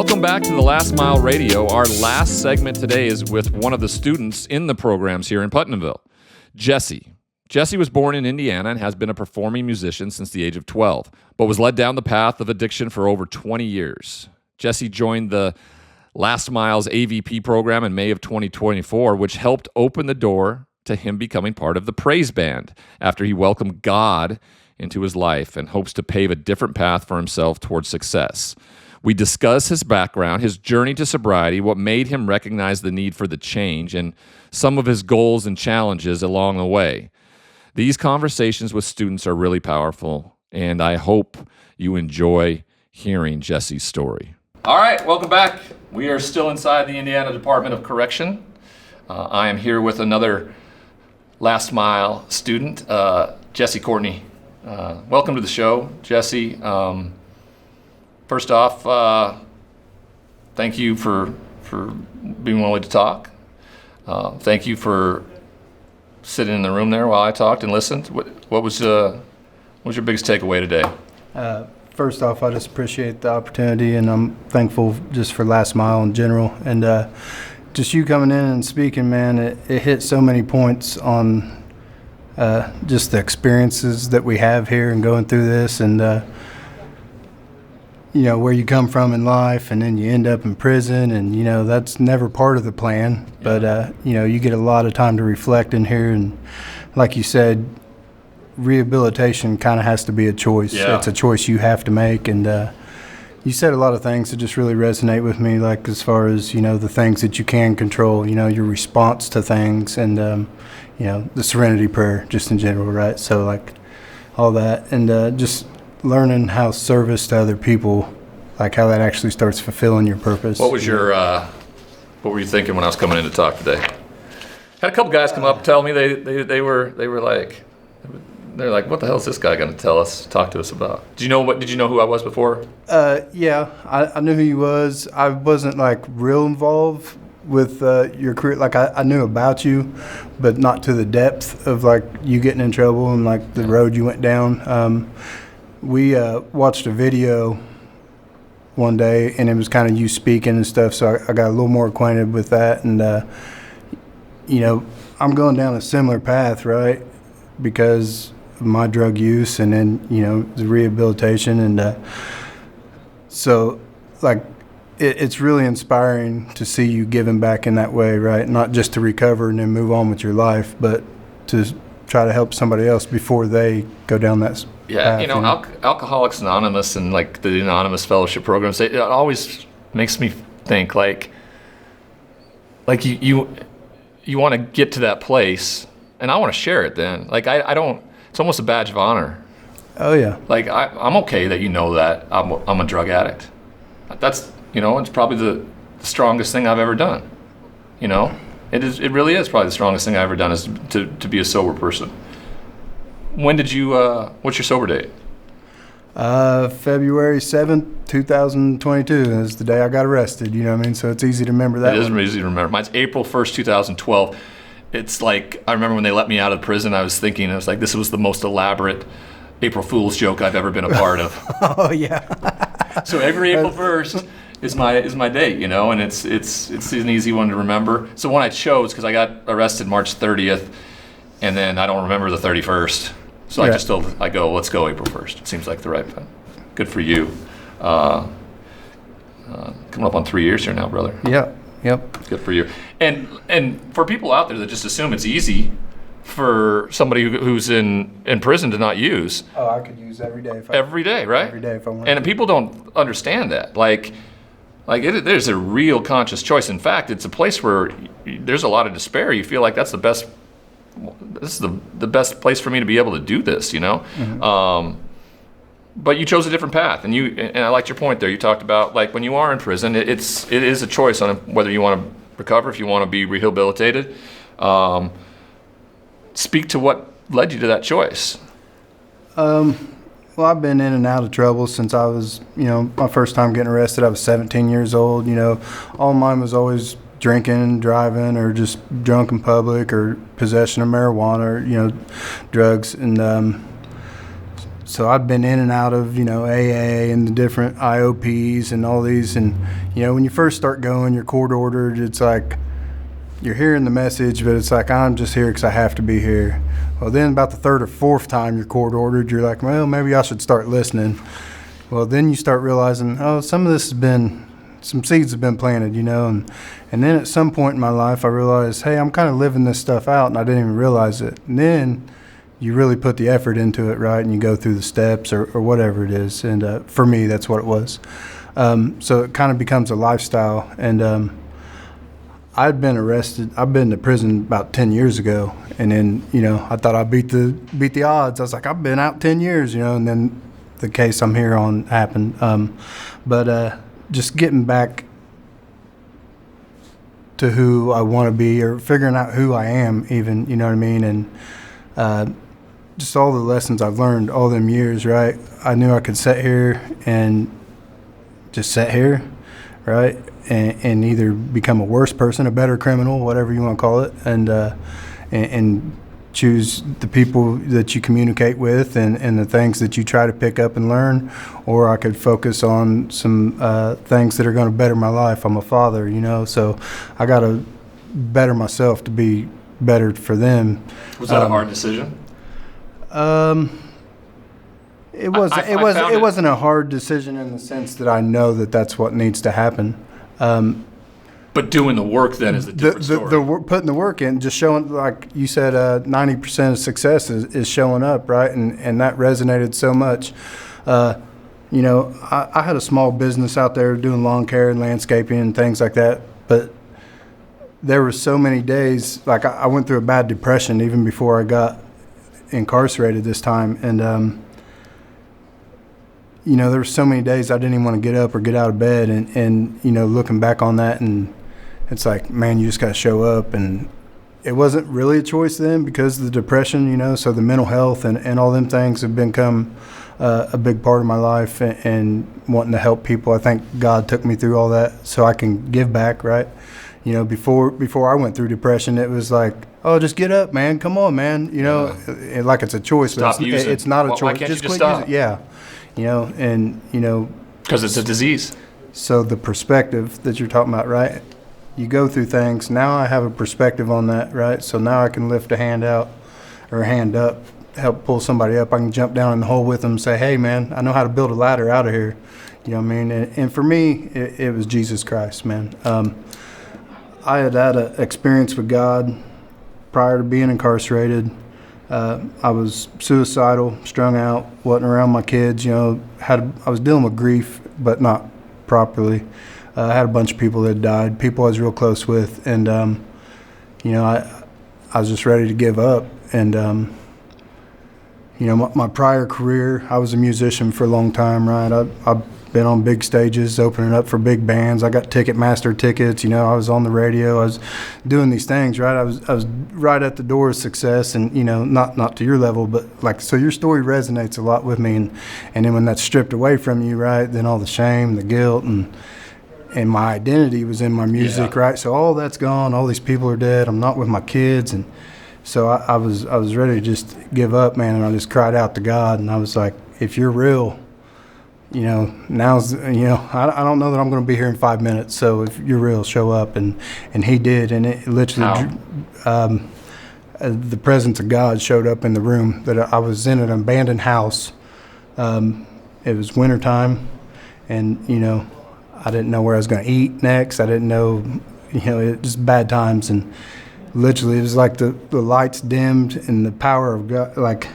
Welcome back to the Last Mile Radio. Our last segment today is with one of the students in the programs here in Putnamville, Jesse. Jesse was born in Indiana and has been a performing musician since the age of 12, but was led down the path of addiction for over 20 years. Jesse joined the Last Mile's AVP program in May of 2024, which helped open the door to him becoming part of the Praise Band after he welcomed God into his life and hopes to pave a different path for himself towards success. We discuss his background, his journey to sobriety, what made him recognize the need for the change, and some of his goals and challenges along the way. These conversations with students are really powerful, and I hope you enjoy hearing Jesse's story. All right, welcome back. We are still inside the Indiana Department of Correction. I am here with another Last Mile student, Jesse Courtney. Welcome to the show, Jesse. First off, thank you for being willing to talk. Thank you for sitting in the room there while I talked and listened. What was your biggest takeaway today? First off, I just appreciate the opportunity, and I'm thankful just for Last Mile in general. And just you coming in and speaking, man, it hit so many points on just the experiences that we have here and going through this, and where you come from in life, and then you end up in prison, and that's never part of the plan. But you get a lot of time to reflect in here, and like you said, rehabilitation kind of has to be a choice. Yeah. It's a choice you have to make, and you said a lot of things that just really resonate with me, like as far as the things that you can control, your response to things, and the serenity prayer just in general, right? So like all that, and just learning how service to other people, like how that actually starts fulfilling your purpose. What was your what were you thinking when I was coming in to talk today? Had a couple guys come up and tell me they were like, they're like, what the hell is this guy going to talk to us about? Did you know who I was before? Yeah, I knew who he was. I wasn't like real involved with your career. Like I knew about you, but not to the depth of like you getting in trouble and like the road you went down. We watched a video one day, and it was kind of you speaking and stuff, so I got a little more acquainted with that. And, I'm going down a similar path, right, because of my drug use and then, the rehabilitation. And so, like, it's really inspiring to see you giving back in that way, right, not just to recover and then move on with your life, but to try to help somebody else before they go down that path. Alcoholics Anonymous and like the Anonymous Fellowship programs, it always makes me think like you want to get to that place, and I want to share it then. Like I don't, it's almost a badge of honor. Oh yeah. Like I'm okay that that I'm a drug addict. That's, it's probably the strongest thing I've ever done. It really is probably the strongest thing I've ever done is to be a sober person. When did you, what's your sober date? February 7th, 2022 is the day I got arrested, you know what I mean? So it's easy to remember that. It is easy to remember. Mine's April 1st, 2012. It's like, I remember when they let me out of prison, I was like, this was the most elaborate April Fool's joke I've ever been a part of. Oh, yeah. So every April 1st is my date, and it's an easy one to remember. So one I chose because I got arrested March 30th, and then I don't remember the 31st. So yeah. I go, let's go April 1st. It seems like the right time. Good for you. Coming up on 3 years here now, brother. Yeah. Yep. Good for you. And for people out there that just assume it's easy for somebody who's in prison to not use. Oh, I could use every day. Every day, right? Every day if I wanted. And people don't understand that. There's a real conscious choice. In fact, it's a place where there's a lot of despair. You feel like that's the best. This is the best place for me to be able to do this, Mm-hmm. But you chose a different path, and I liked your point there. You talked about like when you are in prison, it is a choice on whether you want to recover, if you want to be rehabilitated. Speak to what led you to that choice. Well, I've been in and out of trouble since I was, my first time getting arrested. I was 17 years old. All mine was always drinking, driving, or just drunk in public, or possession of marijuana, or drugs. And So I'd been in and out of, AA and the different IOPs and all these. And, when you first start going, you're court ordered. It's like you're hearing the message, but it's like, I'm just here because I have to be here. Well, then about the third or fourth time you're court ordered, you're like, well, maybe I should start listening. Well, then you start realizing, some of this some seeds have been planted, and then at some point in my life, I realized, hey, I'm kind of living this stuff out, and I didn't even realize it. And then you really put the effort into it, right? And you go through the steps or whatever it is. And for me, that's what it was. So it kind of becomes a lifestyle. And I'd been arrested. I've been to prison about 10 years ago. And then, I thought I beat the odds. I was like, I've been out 10 years, and then the case I'm here on happened. But just getting back to who I want to be, or figuring out who I am even, you know what I mean? And just all the lessons I've learned all them years, right? I knew I could sit here and just sit here, right? And either become a worse person, a better criminal, whatever you want to call it, and choose the people that you communicate with and the things that you try to pick up and learn, or I could focus on some things that are going to better my life. I'm a father, so I got to better myself to be better for them. Was that a hard decision? It wasn't a hard decision in the sense that I know that that's what needs to happen. But doing the work then is a different story. Putting the work in, just showing, like you said, 90% of success is showing up, right? And that resonated so much. I had a small business out there doing lawn care and landscaping and things like that, but there were so many days, like I went through a bad depression even before I got incarcerated this time, and there were so many days I didn't even want to get up or get out of bed, and looking back on that, and it's like, man, you just got to show up. And it wasn't really a choice then because of the depression, so the mental health and all them things have become a big part of my life, and wanting to help people. I think God took me through all that so I can give back, right? Before I went through depression, it was like, oh, just get up, man. Come on, man. Like it's a choice. Stop using. It's not a choice. Why can't just you just quit stop? Using. Yeah. Because it's a disease. So the perspective that you're talking about, right? You go through things. Now I have a perspective on that, right? So now I can lift a hand out or a hand up, help pull somebody up. I can jump down in the hole with them and say, hey, man, I know how to build a ladder out of here. You know what I mean? And for me, it was Jesus Christ, man. I had an experience with God prior to being incarcerated. I was suicidal, strung out, wasn't around my kids. I was dealing with grief, but not properly. I had a bunch of people that died, people I was real close with, and I was just ready to give up. And my prior career, I was a musician for a long time, right? I've been on big stages, opening up for big bands. I got Ticketmaster tickets. I was on the radio. I was doing these things, right? I was right at the door of success, and not to your level, but so your story resonates a lot with me. And then when that's stripped away from you, right? Then all the shame, the guilt, and my identity was in my music, right? So all that's gone. All these people are dead. I'm not with my kids, and so I was ready to just give up, man. And I just cried out to God, and I was like, if you're real, now's, I don't know that I'm going to be here in 5 minutes. So if you're real, show up. And he did. And it literally, the presence of God showed up in the room that I was in, an abandoned house. It was wintertime, and, I didn't know where I was going to eat next. I didn't know, it just bad times. And literally it was like the lights dimmed and the power of God, like,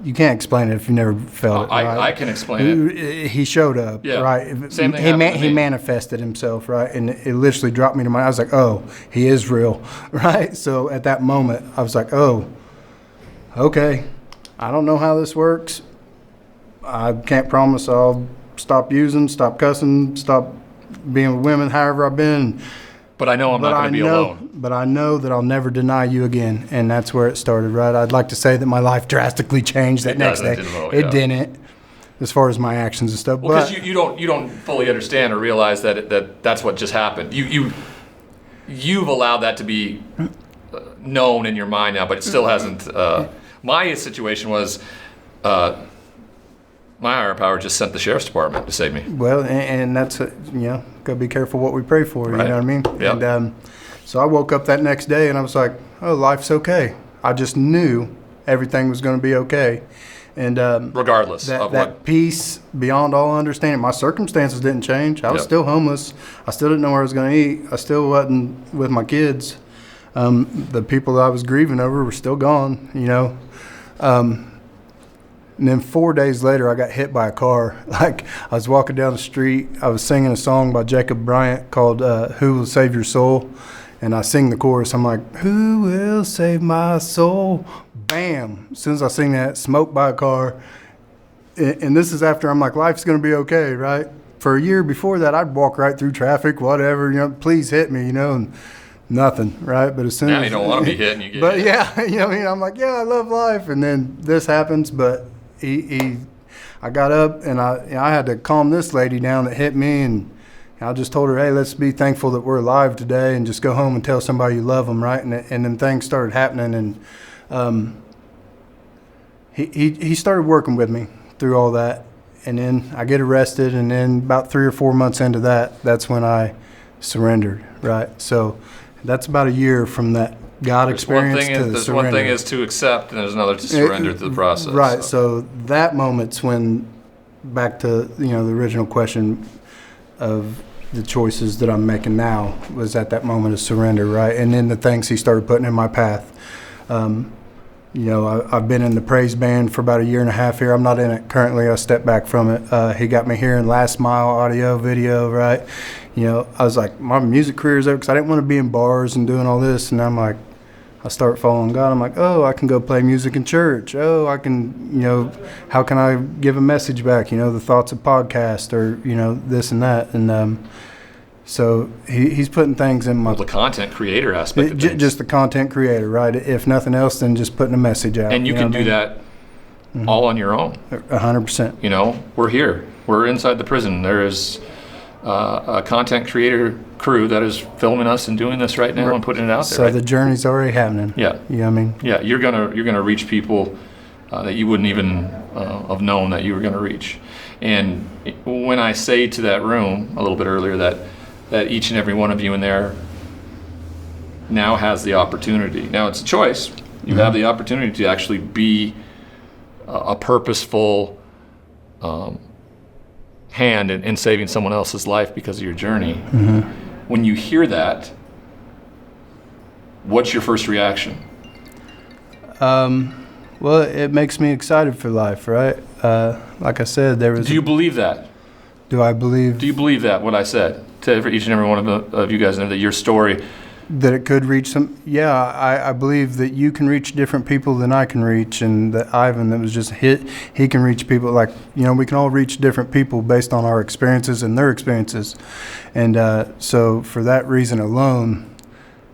you can't explain it if you never felt it. Right? I can explain it. He showed up, right? Same thing he manifested himself, right? And it literally dropped me to I was like, oh, he is real, right? So at that moment, I was like, oh, okay. I don't know how this works. I can't promise I'll stop using, stop cussing, stop being with women, however I've been. But I know I'm not going to be alone. But I know that I'll never deny you again, and that's where it started, right? I'd like to say that my life drastically changed that next day. It didn't, as far as my actions and stuff. Well, because you don't fully understand or realize that's what just happened. You've allowed that to be known in your mind now, but it still hasn't. My situation was My higher power just sent the sheriff's department to save me. Well, and that's, gotta be careful what we pray for, Right. you know what I mean? Yep. And so I woke up that next day and I was like, oh, life's okay. I just knew everything was going to be okay. And Regardless of that what. peace beyond all understanding. My circumstances didn't change. I was Yep. still homeless. I still didn't know where I was going to eat. I still wasn't with my kids. The people that I was grieving over were still gone, And then 4 days later, I got hit by a car. Like, I was walking down the street. I was singing a song by Jacob Bryant called Who Will Save Your Soul? And I sing the chorus. I'm like, who will save my soul? Bam. As soon as I sing that, smoked by a car. And this is after I'm like, life's going to be okay, right? For a year before that, I'd walk right through traffic, whatever, please hit me, and nothing, right? But as soon Now as you don't want to be hit and you get But hit. yeah, I'm like, yeah, I love life. And then this happens, but I got up and I had to calm this lady down that hit me, and I just told her, hey, let's be thankful that we're alive today, and just go home and tell somebody you love them, right? And then things started happening, and he started working with me through all that, and then I get arrested, and then about 3 or 4 months into that, that's when I surrendered, right? So that's about a year from that God experience to the There's surrender. one thing is to accept, and there's another to surrender to the process. Right. So that moment's when, back to the original question of the choices that I'm making now, was at that moment of surrender, right? And then the things He started putting in my path. I've been in the praise band for about a year and a half here. I'm not in it currently. I stepped back from it. He got me here in Last Mile audio, video, right? I was like, my music career is over because I didn't want to be in bars and doing all this. And I'm like, I start following God. I'm like, oh, I can go play music in church. Oh, I can, how can I give a message back? The thoughts of podcast or, this and that. And so he's putting things in my... The content creator aspect of things. Just the content creator, right? If nothing else, then just putting a message out. And you can do that all on your own. 100%. We're here. We're inside the prison. There is a content creator crew that is filming us and doing this right now and putting it out there. So right? the journey's already happening. Yeah. You know what I mean? Yeah, you're gonna reach people that you wouldn't even have known that you were gonna reach. And when I say to that room a little bit earlier that each and every one of you in there now has the opportunity. Now it's a choice. You have the opportunity to actually be a purposeful hand in saving someone else's life because of your journey. When you hear that, what's your first reaction? Well, it makes me excited for life, right? Like I said, there was... Do you believe that? Do I believe... Do you believe that, what I said, to each and every one of you guys know that your story... That it could reach some... Yeah, I believe that you can reach different people than I can reach, and that Ivan that was just hit, he can reach people like, we can all reach different people based on our experiences and their experiences. And so for that reason alone,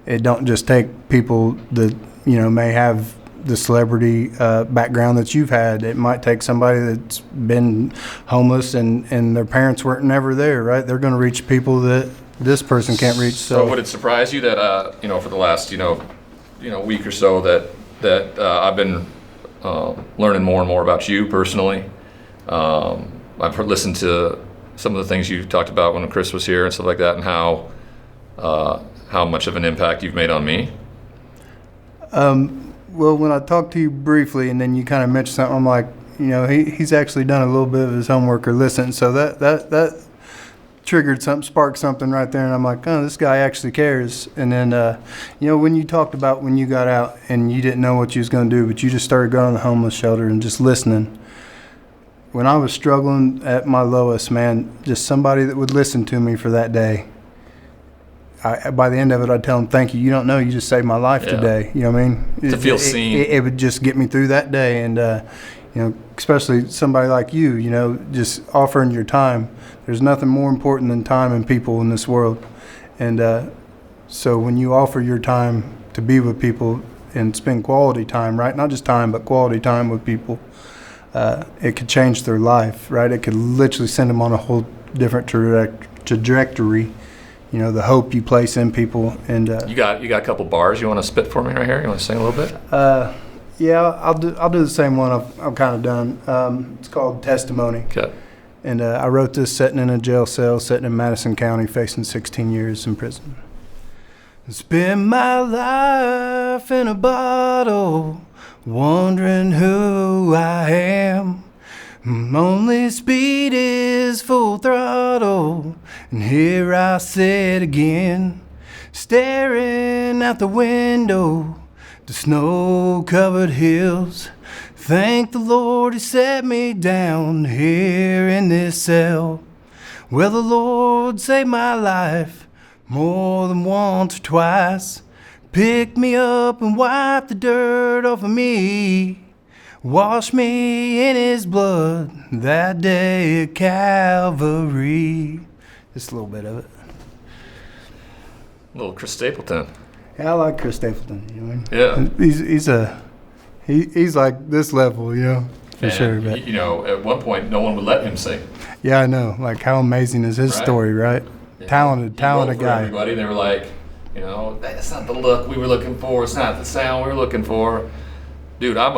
it don't just take people that, may have the celebrity background that you've had. It might take somebody that's been homeless and their parents weren't never there, right? They're going to reach people that this person can't reach. So would it surprise you that for the last week or so that I've been learning more and more about you personally? I've listened to some of the things you talked about when Chris was here and stuff like that, and how much of an impact you've made on me. Well, when I talked to you briefly, and then you kind of mentioned something, I'm like, he's actually done a little bit of his homework or listened. So that triggered something, sparked something right there, and I'm like, oh, this guy actually cares. And then, when you talked about when you got out and you didn't know what you was going to do, but you just started going to the homeless shelter and just listening. When I was struggling at my lowest, man, just somebody that would listen to me for that day. By the end of it, I'd tell them, thank you. You don't know, you just saved my life today. You know what I mean? To feel seen. It would just get me through that day. And, especially somebody like you, just offering your time. There's nothing more important than time and people in this world. And so when you offer your time to be with people and spend quality time, right? Not just time, but quality time with people, it could change their life, right? It could literally send them on a whole different trajectory. The hope you place in people. And you got a couple bars you want to spit for me right here? You want to sing a little bit? Yeah, I'll do the same one I've kind of done. It's called Testimony. Okay. And I wrote this sitting in a jail cell, sitting in Madison County, facing 16 years in prison. Spend my life in a bottle, wondering who I am. Only speed is full throttle, and here I sit again, staring out the window, the snow-covered hills. Thank the Lord he set me down here in this cell. Well, the Lord saved my life more than once or twice. Picked me up and wiped the dirt off of me. Washed me in his blood that day at Calvary. Just a little bit of it. Little Chris Stapleton. Yeah, I like Chris Stapleton. You know, Yeah. He's like this level, you know, for And, sure. But you know, at one point, no one would let him sing. yeah, I know. Like, how amazing is his Right. story, right? Yeah. Talented He wrote for guy. Everybody, they were like, you know, that's not the look we were looking for. It's not the sound we were looking for. Dude, I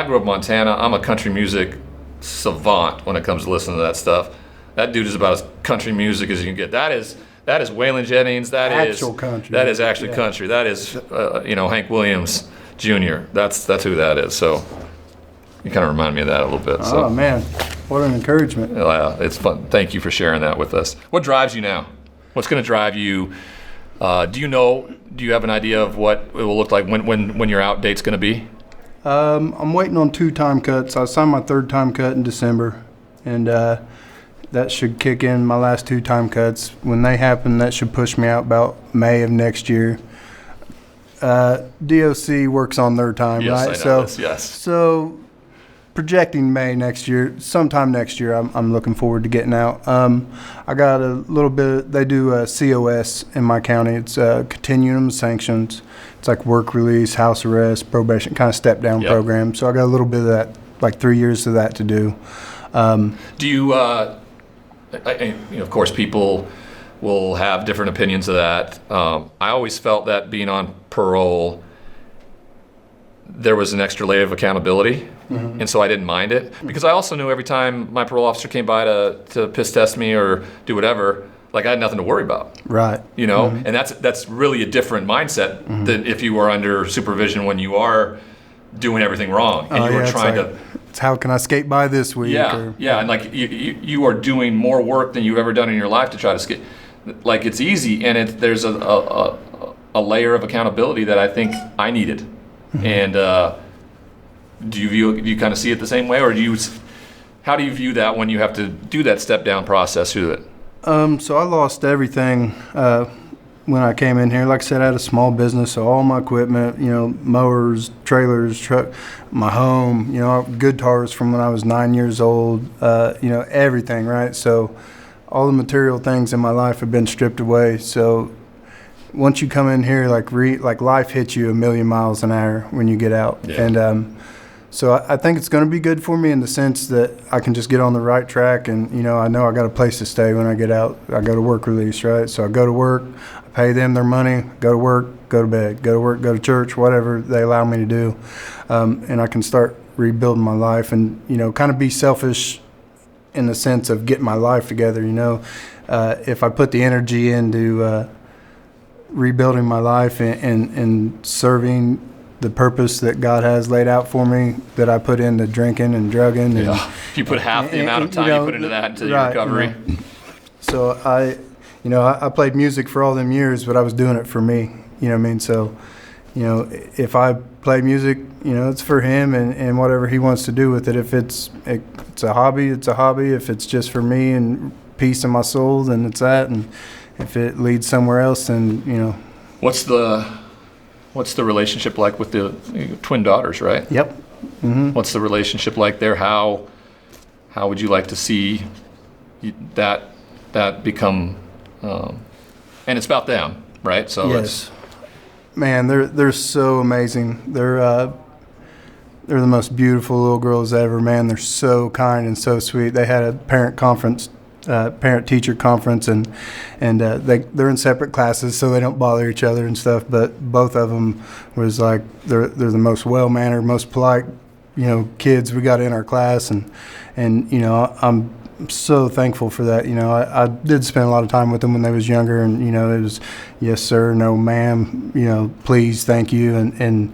grew up in Montana. I'm a country music savant when it comes to listening to that stuff. That dude is about as country music as you can get. That is Waylon Jennings. That is Actual country. That is actually Yeah. country. That is Hank Williams Jr. That's who that is. So you kind of remind me of that a little bit. So. Oh man, what an encouragement! It's fun. Thank you for sharing that with us. What drives you now? What's going to drive you? Do you have an idea of what it will look like when your out date's going to be? I'm waiting on 2 time cuts. I signed my 3rd time cut in December, and that should kick in my last 2 time cuts. When they happen, that should push me out about May of next year. DOC works on their time, Yes, right? I know this, yes. So projecting May next year, sometime next year, I'm looking forward to getting out. I got a little bit. They do COS in my county. It's continuum sanctions. It's like work release, house arrest, probation, kind of step down Yep. program. So I got a little bit of that, like 3 years of that to do. Do you? Of course, people will have different opinions of that. I always felt that being on parole, there was an extra layer of accountability, and so I didn't mind it because I also knew every time my parole officer came by to piss test me or do whatever, like I had nothing to worry about. Right. You know, and that's really a different mindset than if you were under supervision when you are doing everything wrong and you were trying to. It's how can I skate by this week? Yeah, and like you are doing more work than you've ever done in your life to try to skate. Like it's easy, and there's a layer of accountability that I think I needed. And do you kind of see it the same way, or how do you view that when you have to do that step down process through it? So I lost everything when I came in here. Like I said, I had a small business, so all my equipment, mowers, trailers, truck, my home, guitars from when I was 9 years old, everything, right? So all the material things in my life have been stripped away. So once you come in here, like life hits you a million miles an hour when you get out. Yeah. And so I think it's going to be good for me in the sense that I can just get on the right track, and I know I got a place to stay when I get out. I go to work release, right? So I go to work, I pay them their money, go to work, go to bed, go to work, go to church, whatever they allow me to do, and I can start rebuilding my life and kind of be selfish in the sense of getting my life together. If I put the energy into rebuilding my life and serving the purpose that God has laid out for me, that I put into drinking and drugging. And, if you put half the amount of time you put into that into your recovery. So I played music for all them years, but I was doing it for me. You know what I mean? So, if I play music, it's for him and whatever he wants to do with it. If it's a hobby, it's a hobby. If it's just for me and peace in my soul, then it's that. And if it leads somewhere else, then What's the relationship like with the twin daughters, right? Yep. Mm-hmm. What's the relationship like there? How would you like to see that become? And it's about them, right? So yes. Man, they're so amazing. They're the most beautiful little girls ever. Man, they're so kind and so sweet. They had a parent conference parent-teacher conference, and they're in separate classes, so they don't bother each other and stuff. But both of them was like they're the most well-mannered, most polite, kids we got in our class, and I'm so thankful for that. I did spend a lot of time with them when they was younger, and it was yes sir, no ma'am, please, thank you, and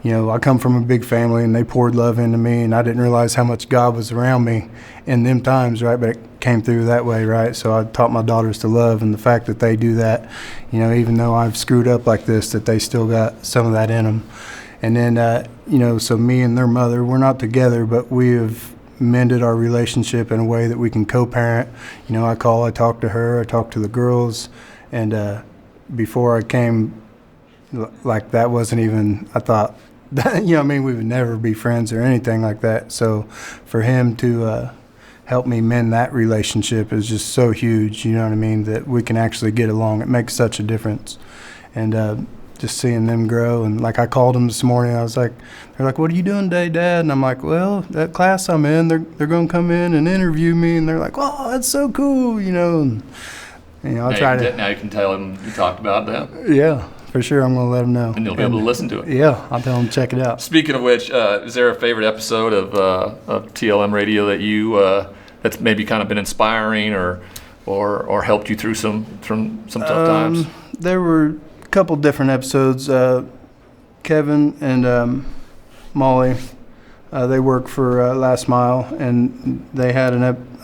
I come from a big family, and they poured love into me, and I didn't realize how much God was around me in them times, right? But it came through that way, right? So I taught my daughters to love, and the fact that they do that, even though I've screwed up like this, that they still got some of that in them. And then, so me and their mother, we're not together, but we have mended our relationship in a way that we can co-parent. I talk to her, I talk to the girls, and before I came, like that wasn't even, I thought, we would never be friends or anything like that. So for him to help me mend that relationship is just so huge, that we can actually get along. It makes such a difference. And just seeing them grow, and like I called them this morning, I was like, they're like, what are you doing today, Dad? And I'm like, well, that class I'm in, they're going to come in and interview me, and they're like, oh, that's so cool, and I'll try to. Now you can tell them you talked about them. Yeah. For sure, I'm going to let them know. And they'll be able to listen to it. Yeah, I'll tell them to check it out. Speaking of which, is there a favorite episode of TLM Radio that you that's maybe kind of been inspiring or helped you through some tough times? There were a couple different episodes. Kevin and Molly, they work for Last Mile, and they had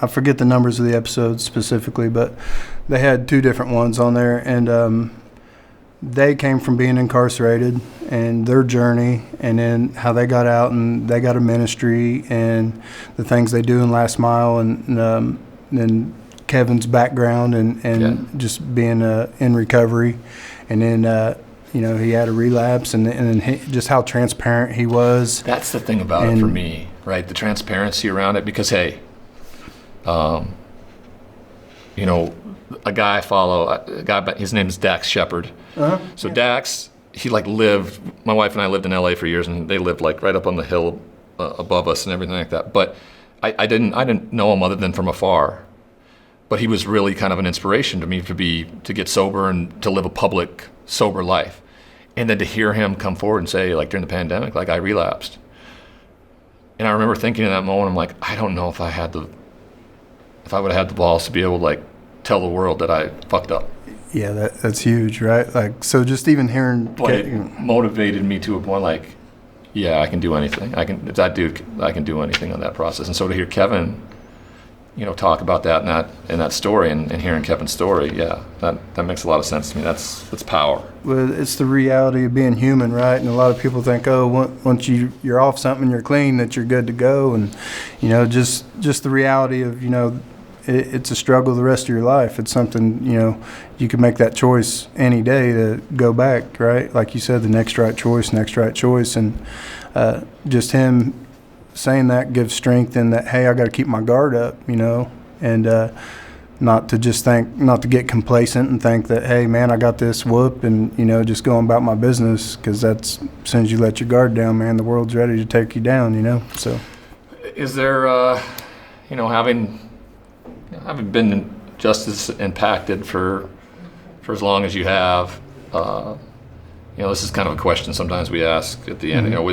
I forget the numbers of the episodes specifically, but they had 2 different ones on there, and they came from being incarcerated and their journey, and then how they got out and they got a ministry and the things they do in Last Mile, and then Kevin's background and just being in recovery, and then he had a relapse, and just how transparent he was. That's the thing about it for me, right? The transparency around it, because hey, a guy I follow, his name is Dax Shepard. Uh-huh. So yeah. Dax, he lived, my wife and I lived in LA for years, and they lived right up on the hill above us and everything like that. But I didn't know him other than from afar. But he was really kind of an inspiration to me to get sober and to live a public, sober life. And then to hear him come forward and say, during the pandemic, I relapsed. And I remember thinking in that moment, I'm like, I don't know if I would have had the balls to be able to tell the world that I fucked up. Yeah, that's huge, right? So just even hearing... But it motivated me to a point I can do anything. I can do anything on that process. And so to hear Kevin, talk about that in that story, and hearing Kevin's story, that makes a lot of sense to me. That's power. Well, it's the reality of being human, right? And a lot of people think, once you're off something, you're clean, that you're good to go. And, just the reality of, it's a struggle the rest of your life. It's something, you can make that choice any day to go back, right? Like you said, the next right choice. And just him saying that gives strength in that, hey, I got to keep my guard up, and not to get complacent and think that, hey, man, I got this whoop, and, just going about my business, because that's, as soon as you let your guard down, man, the world's ready to take you down, so. Is there, having been just as impacted for as long as you have, this is kind of a question sometimes we ask at the end. Mm-hmm.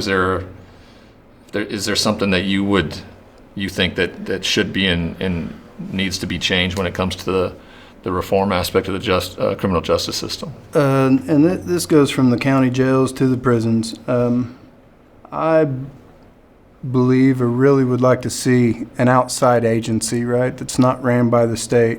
Is there something that you think that should be and needs to be changed when it comes to the reform aspect of the criminal justice system? And this goes from the county jails to the prisons. I believe or really would like to see an outside agency, right, that's not ran by the state,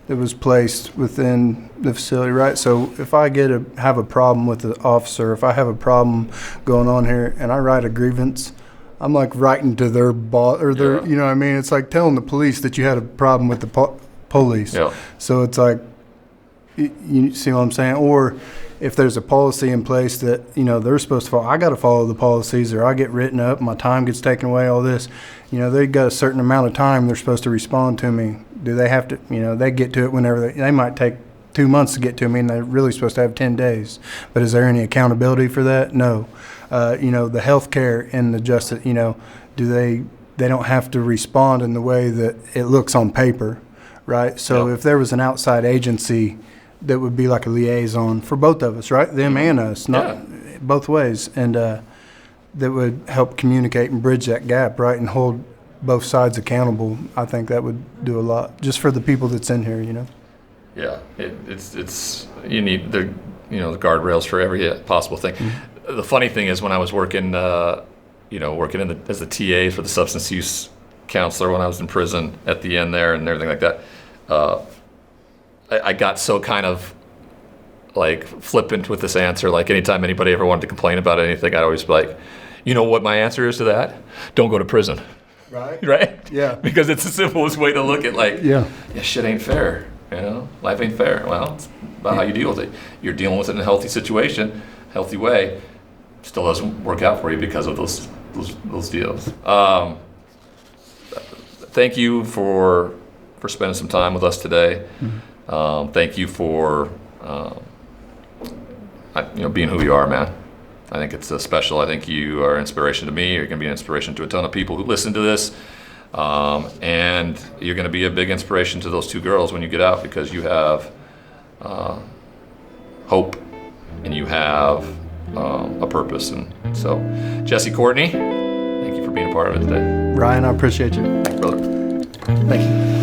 that was placed within the facility, right? So if I have a problem with the officer, if I have a problem going on here and I write a grievance, I'm writing to their boss or their, it's like telling the police that you had a problem with the police. Yeah. So it's you see what I'm saying? Or if there's a policy in place that, they're supposed to follow, I got to follow the policies, or I get written up, my time gets taken away, all this. They got a certain amount of time they're supposed to respond to me. Do they have to, they get to it whenever they might take 2 months to get to me, and they're really supposed to have 10 days. But is there any accountability for that? No. The health care and the justice, do they don't have to respond in the way that it looks on paper, right? So Yep. if there was an outside agency that would be like a liaison for both of us, right? Them and us, not both ways, and that would help communicate and bridge that gap, right, and hold both sides accountable. I think that would do a lot just for the people that's in here, you know. Yeah, it's you need the the guardrails for every possible thing. The funny thing is when I was working working as a TA for the substance use counselor when I was in prison at the end there and everything like that, I got so kind of like flippant with this answer. Like anytime anybody ever wanted to complain about anything, I'd always be like, you know what my answer is to that? Don't go to prison. Right. Right? Yeah. Because it's the simplest way to look at like, Yeah. Shit ain't fair. Life ain't fair. Well, it's about how you deal with it. You're dealing with it in a healthy situation, healthy way. Still doesn't work out for you because of those deals. Thank you for spending some time with us today. Thank you for being who you are, man. I think it's special. I think you are an inspiration to me. You're going to be an inspiration to a ton of people who listen to this. And you're going to be a big inspiration to those two girls when you get out because you have hope and you have a purpose. And so, Jesse Courtney, thank you for being a part of it today. Ryan, I appreciate you. Brother. Thank you.